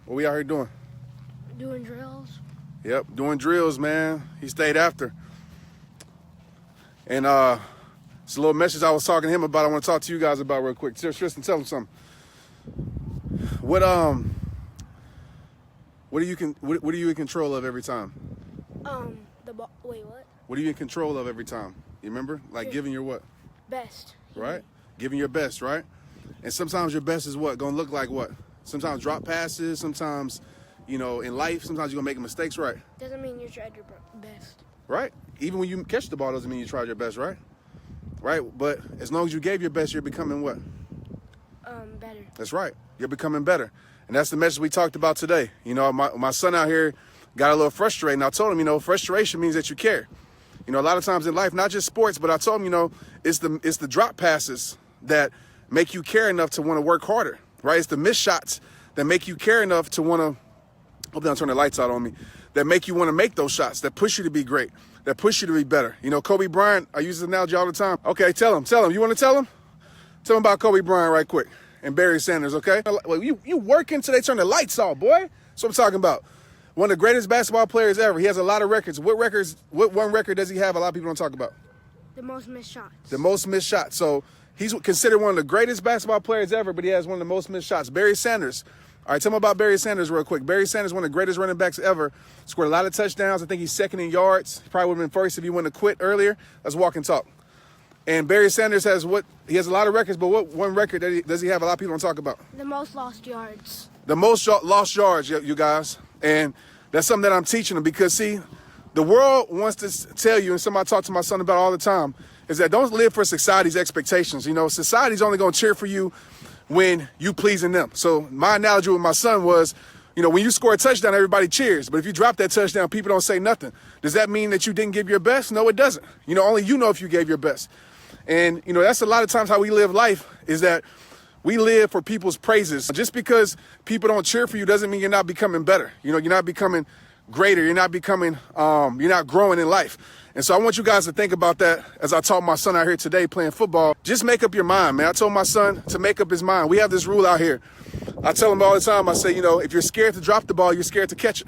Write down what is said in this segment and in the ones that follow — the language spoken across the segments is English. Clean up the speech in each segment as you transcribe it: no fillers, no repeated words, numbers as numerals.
What we out here doing? Doing drills. Yep, doing drills, man. He stayed after. And it's a little message I was talking to him about. I want to talk to you guys about real quick. Tristan, tell him something. What are you in control of every time? Wait, what? What are you in control of every time? You remember? Like giving your what? Best. Right? Giving your best, right? And sometimes your best is what? Gonna look like what? Sometimes drop passes, sometimes, you know, in life, sometimes you're gonna make mistakes, right? Doesn't mean you tried your best. Right? Even when you catch the ball doesn't mean you tried your best, right? Right? But as long as you gave your best, you're becoming what? Better. That's right. You're becoming better. And that's the message we talked about today. You know, my son out here got a little frustrated. And I told him, you know, frustration means that you care. You know, a lot of times in life, not just sports, but I told him, you know, it's the drop passes that make you care enough to want to work harder, right? It's the missed shots that make you care enough to want to, hope they don't turn the lights out on me, that make you want to make those shots, that push you to be great, that push you to be better. You know, Kobe Bryant, I use this analogy all the time. Okay, tell him. You want to tell him? Tell him about Kobe Bryant right quick and Barry Sanders, okay? Well, you working till they turn the lights off, boy. That's what I'm talking about. One of the greatest basketball players ever. He has a lot of records. What one record does he have a lot of people don't talk about? The most missed shots. The most missed shots. So he's considered one of the greatest basketball players ever, but he has one of the most missed shots. Barry Sanders. All right, tell me about Barry Sanders real quick. Barry Sanders, one of the greatest running backs ever. Scored a lot of touchdowns. I think he's second in yards. He probably would have been first if he wouldn't have quit earlier. Let's walk and talk. And Barry Sanders has he has a lot of records, but what one record does he have a lot of people don't talk about? The most lost yards. The most lost yards, you guys. And that's something that I'm teaching them because, see, the world wants to tell you, and something I talk to my son about all the time, is that don't live for society's expectations. You know, society's only going to cheer for you when you pleasing them. So my analogy with my son was, you know, when you score a touchdown, everybody cheers. But if you drop that touchdown, people don't say nothing. Does that mean that you didn't give your best? No, it doesn't. You know, only you know if you gave your best. And, you know, that's a lot of times how we live life is that we live for people's praises. Just because people don't cheer for you doesn't mean you're not becoming better. You know, you're not becoming greater. You're not becoming, you're not growing in life. And so I want you guys to think about that as I taught my son out here today playing football. Just make up your mind, man. I told my son to make up his mind. We have this rule out here. I tell him all the time, I say, you know, if you're scared to drop the ball, you're scared to catch it.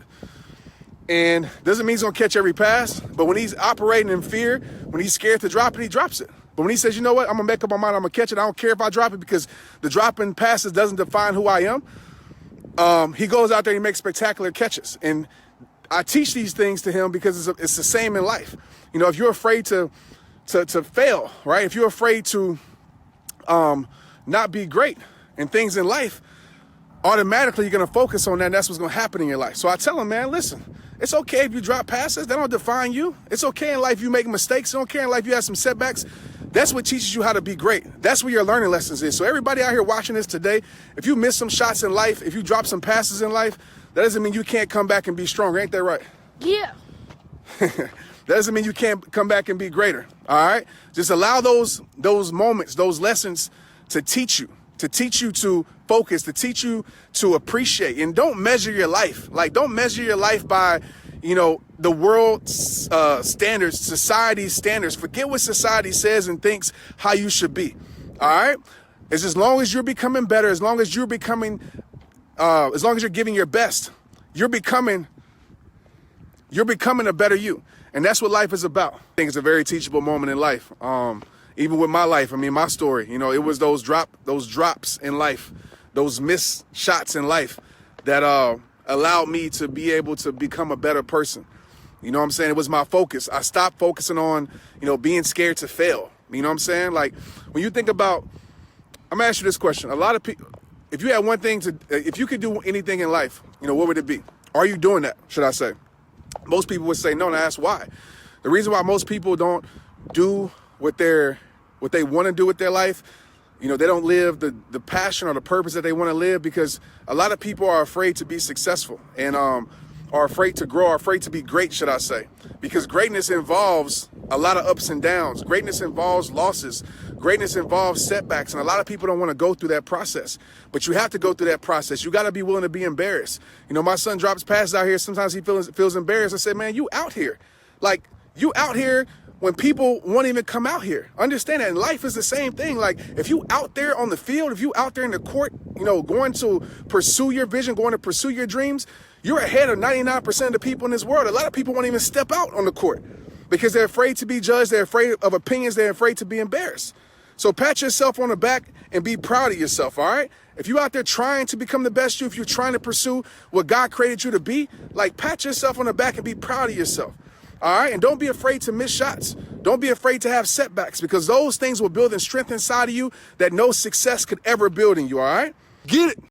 And doesn't mean he's going to catch every pass, but when he's operating in fear, when he's scared to drop it, he drops it. But when he says, you know what, I'm going to make up my mind, I'm going to catch it. I don't care if I drop it because the dropping passes doesn't define who I am. He goes out there and he makes spectacular catches. And I teach these things to him because it's the same in life. You know, if you're afraid to fail, right? If you're afraid to not be great in things in life, automatically you're going to focus on that, and that's what's going to happen in your life. So I tell him, man, listen, it's okay if you drop passes. They don't define you. It's okay in life you make mistakes. It's okay in life you have some setbacks. That's what teaches you how to be great. That's where your learning lessons is. So everybody out here watching this today, if you miss some shots in life, if you drop some passes in life, that doesn't mean you can't come back and be stronger. Ain't that right? Yeah. That doesn't mean you can't come back and be greater. All right? Just allow those moments, those lessons to teach you to focus, to teach you to appreciate. And don't measure your life. Like, don't measure your life by, you know, the world's standards, society's standards. Forget what society says and thinks how you should be. All right? It's as long as you're becoming better, as long as you're becoming, as long as you're giving your best, you're becoming a better you. And that's what life is about. I think it's a very teachable moment in life. Even with my life, I mean, my story, you know, it was those drops in life, those missed shots in life that allowed me to be able to become a better person. You know what I'm saying? It was my focus. I stopped focusing on, you know, being scared to fail. You know what I'm saying? Like, when you think about, I'm gonna ask you this question. A lot of people, if you had one thing if you could do anything in life, you know, what would it be? Are you doing that, should I say? Most people would say no, and I ask why. The reason why most people don't do what they want to do with their life, you know, they don't live the passion or the purpose that they want to live, because a lot of people are afraid to be successful and are afraid to grow, are afraid to be great, should I say. Because greatness involves a lot of ups and downs. Greatness involves losses. Greatness involves setbacks. And a lot of people don't want to go through that process. But you have to go through that process. You got to be willing to be embarrassed. You know, my son drops passes out here. Sometimes he feels embarrassed. I say, man, you out here. Like, you out here when people won't even come out here. Understand that. And life is the same thing. Like, if you out there on the field, if you out there in the court, you know, going to pursue your vision, going to pursue your dreams, you're ahead of 99% of the people in this world. A lot of people won't even step out on the court because they're afraid to be judged. They're afraid of opinions. They're afraid to be embarrassed. So pat yourself on the back and be proud of yourself, all right? If you're out there trying to become the best you, if you're trying to pursue what God created you to be, like, pat yourself on the back and be proud of yourself, all right? And don't be afraid to miss shots. Don't be afraid to have setbacks, because those things will build in strength inside of you that no success could ever build in you, all right? Get it.